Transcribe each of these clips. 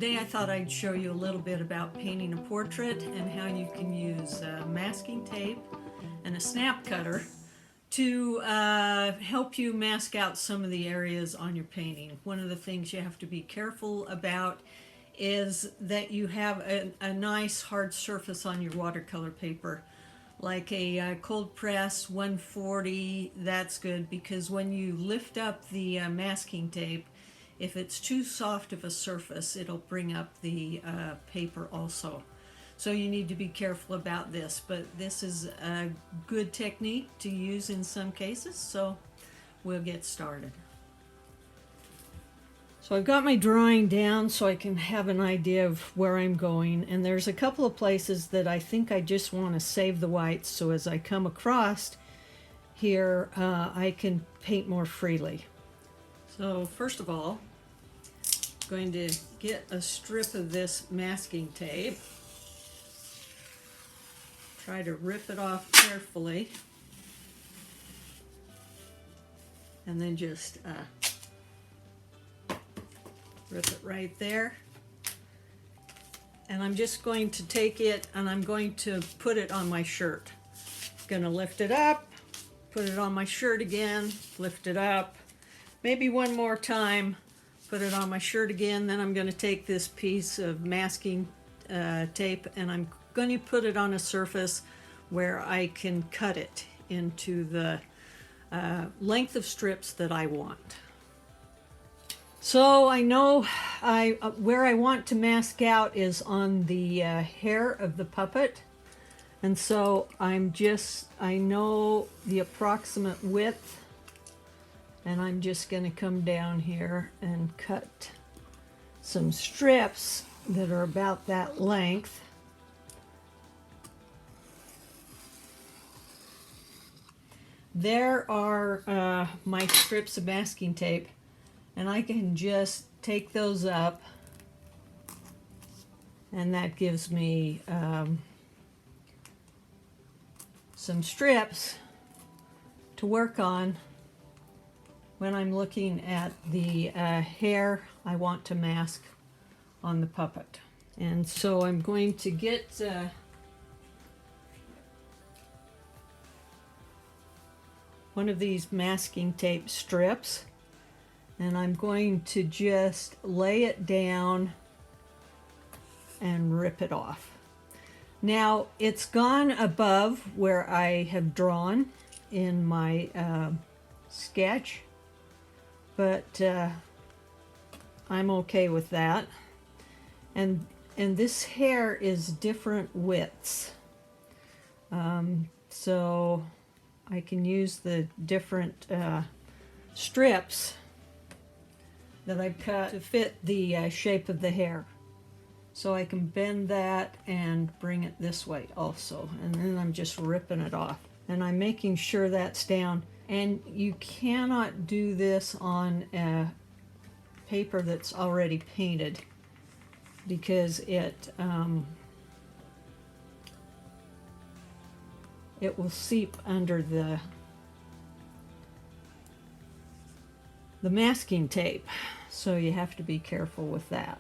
Today I thought I'd show you a little bit about painting a portrait and how you can use masking tape and a snap cutter to help you mask out some of the areas on your painting. One of the things you have to be careful about is that you have a nice hard surface on your watercolor paper. Like a cold press 140, that's good, because when you lift up the masking tape, if it's too soft of a surface, it'll bring up the paper also. So you need to be careful about this, but this is a good technique to use in some cases, so we'll get started. So I've got my drawing down so I can have an idea of where I'm going, and there's a couple of places that I think I just want to save the whites, so as I come across here I can paint more freely. So first of all, I'm going to get a strip of this masking tape, try to rip it off carefully, and then just rip it right there. And I'm just going to take it and I'm going to put it on my shirt. I'm going to lift it up, put it on my shirt again, lift it up, maybe one more time, put it on my shirt again. Then I'm going to take this piece of masking tape and I'm going to put it on a surface where I can cut it into the length of strips that I want. So I know where I want to mask out is on the hair of the puppet, and so I know the approximate width, and I'm just going to come down here and cut some strips that are about that length. There are my strips of masking tape. And I can just take those up, and that gives me some strips to work on when I'm looking at the hair I want to mask on the puppet. And so I'm going to get one of these masking tape strips, and I'm going to just lay it down and rip it off. Now it's gone above where I have drawn in my sketch, but I'm okay with that. And this hair is different widths, so I can use the different strips that I've cut to fit the shape of the hair. So I can bend that and bring it this way also. And then I'm just ripping it off. And I'm making sure that's down. And you cannot do this on a paper that's already painted, because it will seep under the masking tape, so you have to be careful with that.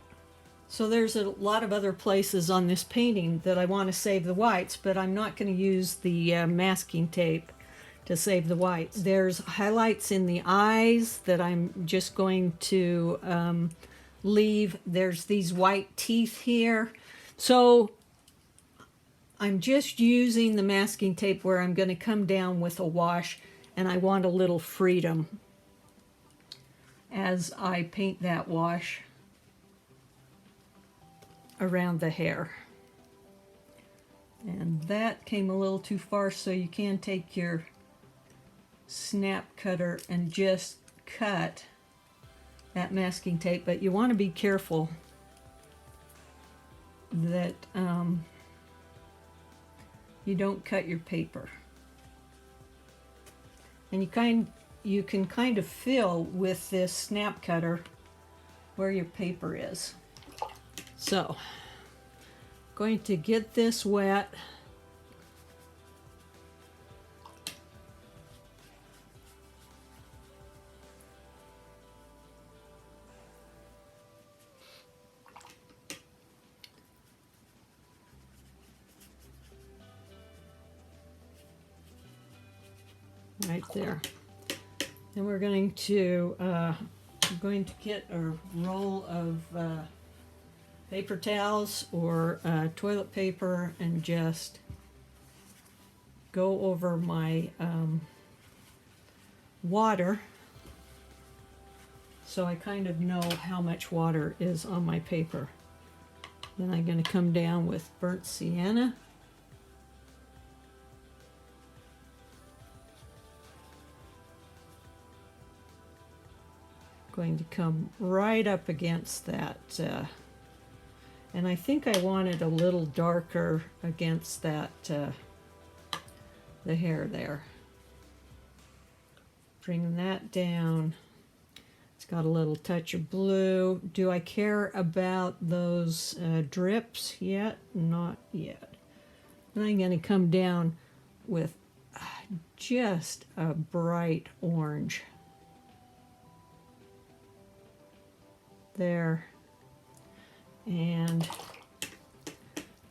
So there's a lot of other places on this painting that I want to save the whites, but I'm not going to use the masking tape to save the whites. There's highlights in the eyes that I'm just going to leave. There's these white teeth here. So I'm just using the masking tape where I'm going to come down with a wash, and I want a little freedom as I paint that wash around the hair. And that came a little too far, so you can take your snap cutter and just cut that masking tape, but you want to be careful that you don't cut your paper. And you can kind of feel with this snap cutter where your paper is. So, going to get this wet. right there. Then we're going to get a roll of paper towels or toilet paper and just go over my water, so I kind of know how much water is on my paper. Then I'm going to come down with burnt sienna. Going to come right up against that, and I think I want it a little darker against that, the hair there. Bring that down. It's got a little touch of blue. Do I care about those drips yet? Not yet. Then I'm going to come down with just a bright orange. There. And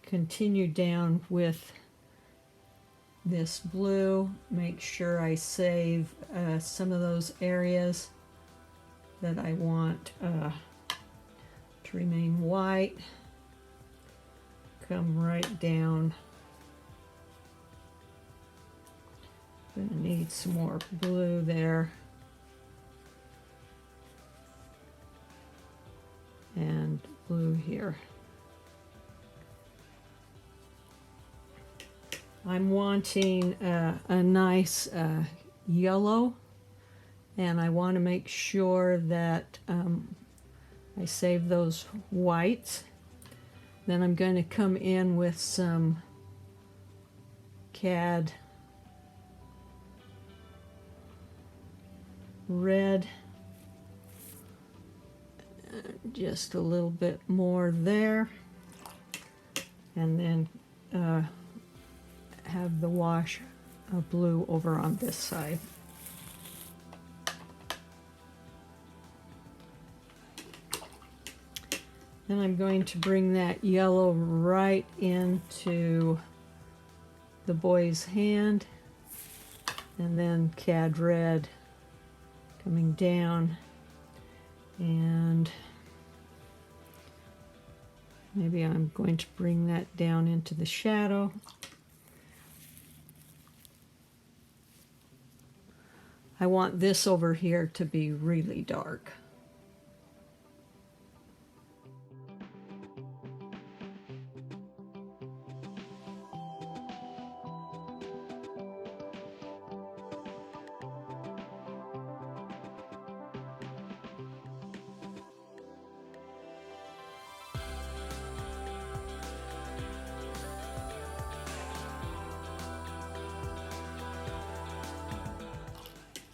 continue down with this blue. Make sure I save some of those areas that I want to remain white. Come right down. Gonna need some more blue there. And blue here. I'm wanting a nice yellow, and I want to make sure that I save those whites. Then I'm going to come in with some cad red. Just a little bit more there, and then have the wash of blue over on this side. Then I'm going to bring that yellow right into the boy's hand, and then cad red coming down, and maybe I'm going to bring that down into the shadow. I want this over here to be really dark.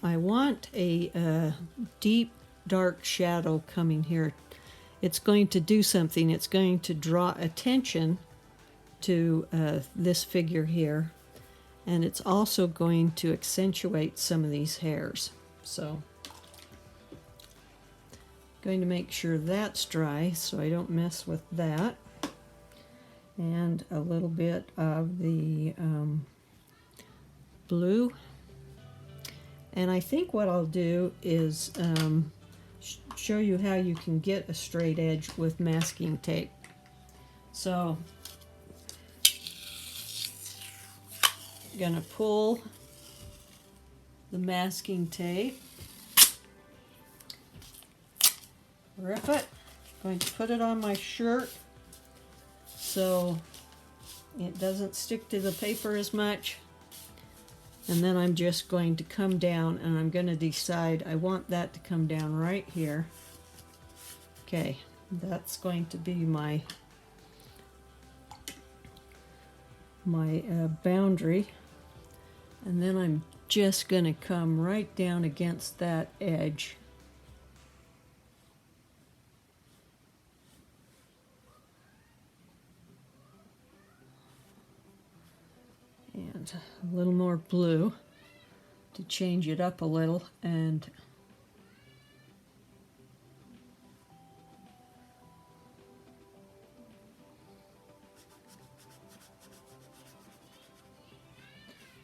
I want a deep dark shadow coming here. It's going to do something. It's going to draw attention to this figure here, and it's also going to accentuate some of these hairs. So going to make sure that's dry so I don't mess with that. And a little bit of the blue. And I think what I'll do is show you how you can get a straight edge with masking tape. So I'm going to pull the masking tape, rip it, going to put it on my shirt so it doesn't stick to the paper as much. And then I'm just going to come down, and I'm going to decide I want that to come down right here. Okay, that's going to be my boundary. And then I'm just going to come right down against that edge. And a little more blue to change it up a little, and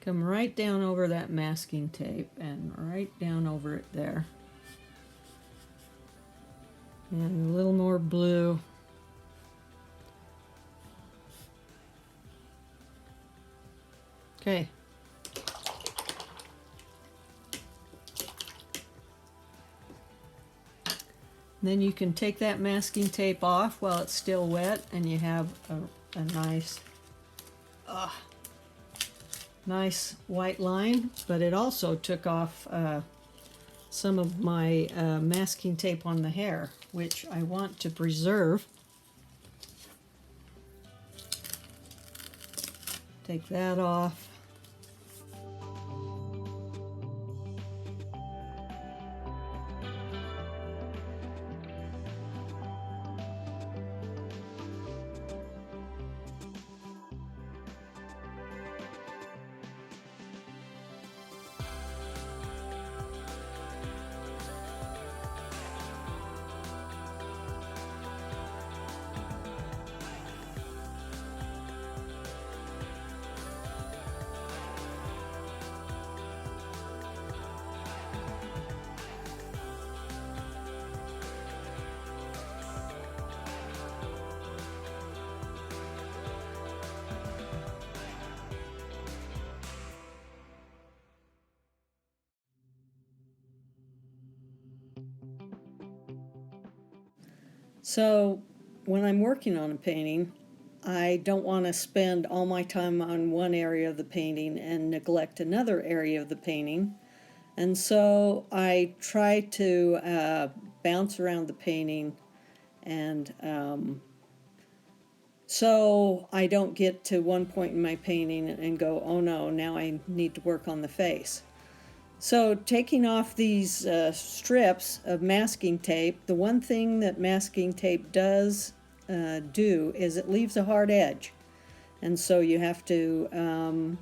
Come right down over that masking tape and right down over it there. And a little more blue. Okay. Then you can take that masking tape off while it's still wet, and you have a nice, nice white line. But it also took off some of my masking tape on the hair, which I want to preserve. Take that off. So when I'm working on a painting, I don't want to spend all my time on one area of the painting and neglect another area of the painting. And so I try to bounce around the painting, and so I don't get to one point in my painting and go, oh no, now I need to work on the face. So taking off these strips of masking tape, the one thing that masking tape does do is it leaves a hard edge. And so you have to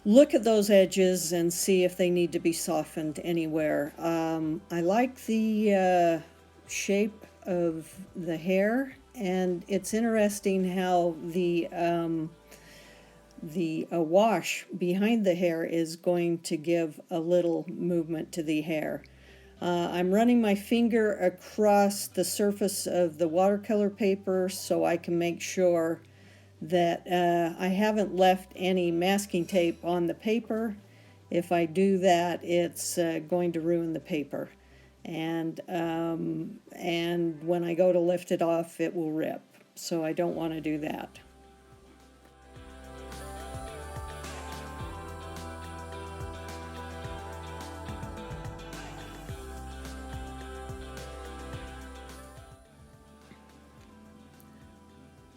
look at those edges and see if they need to be softened anywhere. I like the shape of the hair, and it's interesting how the wash behind the hair is going to give a little movement to the hair. I'm running my finger across the surface of the watercolor paper so I can make sure that I haven't left any masking tape on the paper. If I do that, it's going to ruin the paper. And when I go to lift it off, it will rip. So I don't want to do that.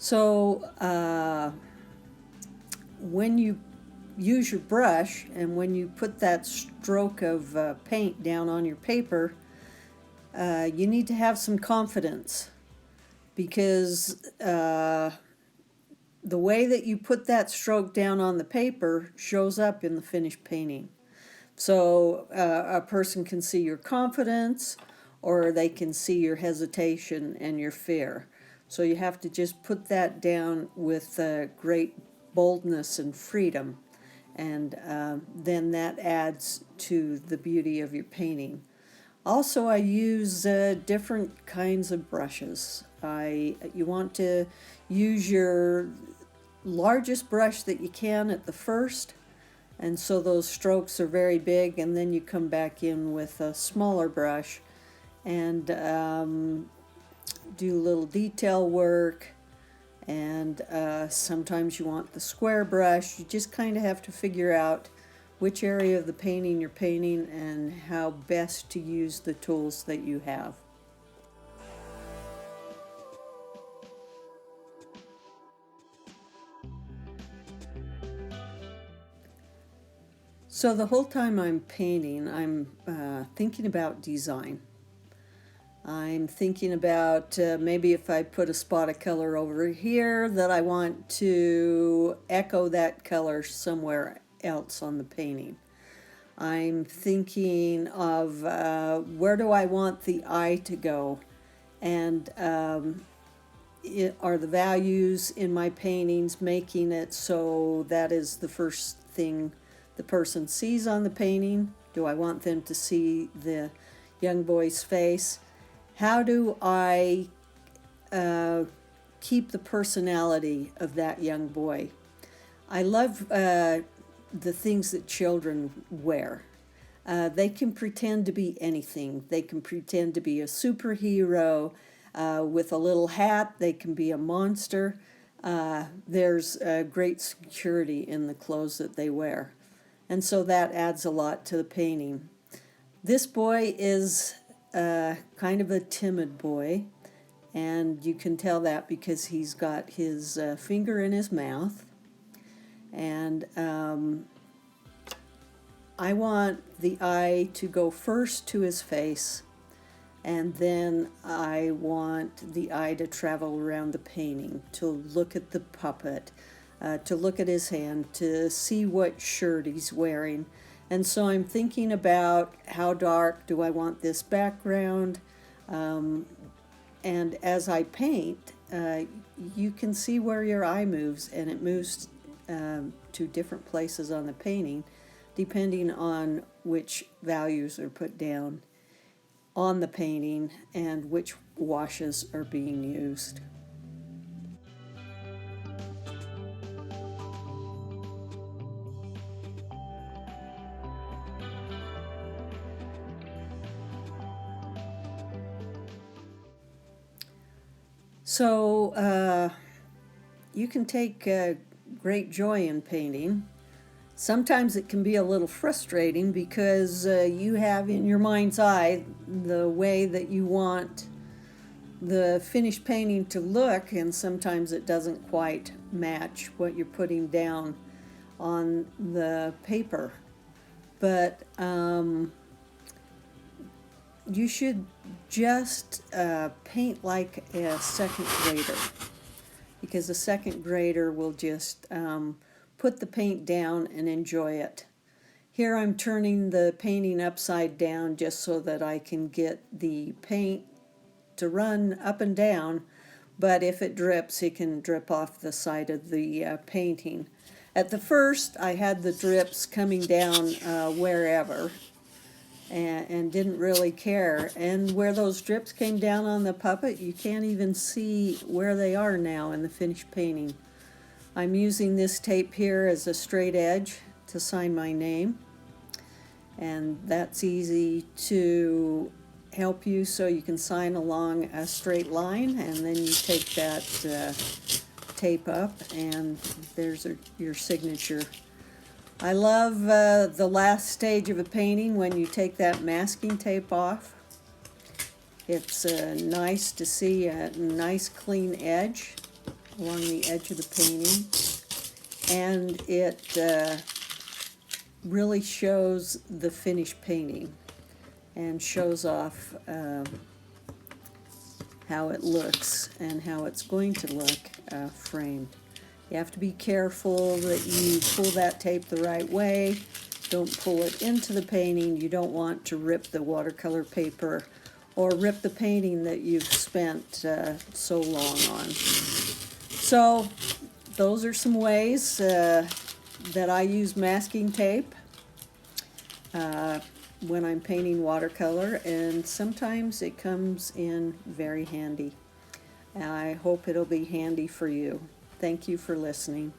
So when you use your brush and when you put that stroke of paint down on your paper, you need to have some confidence, because the way that you put that stroke down on the paper shows up in the finished painting. So a person can see your confidence, or they can see your hesitation and your fear. So you have to just put that down with great boldness and freedom, and then that adds to the beauty of your painting. Also, I use different kinds of brushes. You want to use your largest brush that you can at the first, and so those strokes are very big, and then you come back in with a smaller brush and do a little detail work. And sometimes you want the square brush. You just kind of have to figure out which area of the painting you're painting and how best to use the tools that you have. So the whole time I'm painting, I'm thinking about design. I'm thinking about maybe if I put a spot of color over here, that I want to echo that color somewhere else on the painting. I'm thinking of where do I want the eye to go, and are the values in my paintings making it so that is the first thing the person sees on the painting? Do I want them to see the young boy's face? How do I keep the personality of that young boy? I love the things that children wear. They can pretend to be anything. They can pretend to be a superhero with a little hat. They can be a monster. There's great security in the clothes that they wear. And so that adds a lot to the painting. This boy is kind of a timid boy, and you can tell that because he's got his finger in his mouth. And I want the eye to go first to his face, and then I want the eye to travel around the painting, to look at the puppet, to look at his hand, to see what shirt he's wearing. And so I'm thinking about how dark do I want this background. And as I paint, you can see where your eye moves, and it moves to different places on the painting depending on which values are put down on the painting and which washes are being used. So you can take great joy in painting. Sometimes it can be a little frustrating because you have in your mind's eye the way that you want the finished painting to look, and sometimes it doesn't quite match what you're putting down on the paper. But you should just paint like a second grader, because a second grader will just put the paint down and enjoy it. Here I'm turning the painting upside down just so that I can get the paint to run up and down, but if it drips, it can drip off the side of the painting. At the first, I had the drips coming down wherever and didn't really care. And where those drips came down on the puppet, you can't even see where they are now in the finished painting. I'm using this tape here as a straight edge to sign my name, and that's easy to help you so you can sign along a straight line, and then you take that tape up and there's your signature. I love the last stage of a painting when you take that masking tape off. It's nice to see a nice clean edge along the edge of the painting, and it really shows the finished painting and shows off how it looks and how it's going to look framed. You have to be careful that you pull that tape the right way. Don't pull it into the painting. You don't want to rip the watercolor paper or rip the painting that you've spent so long on. So those are some ways that I use masking tape when I'm painting watercolor, and sometimes it comes in very handy. I hope it'll be handy for you. Thank you for listening.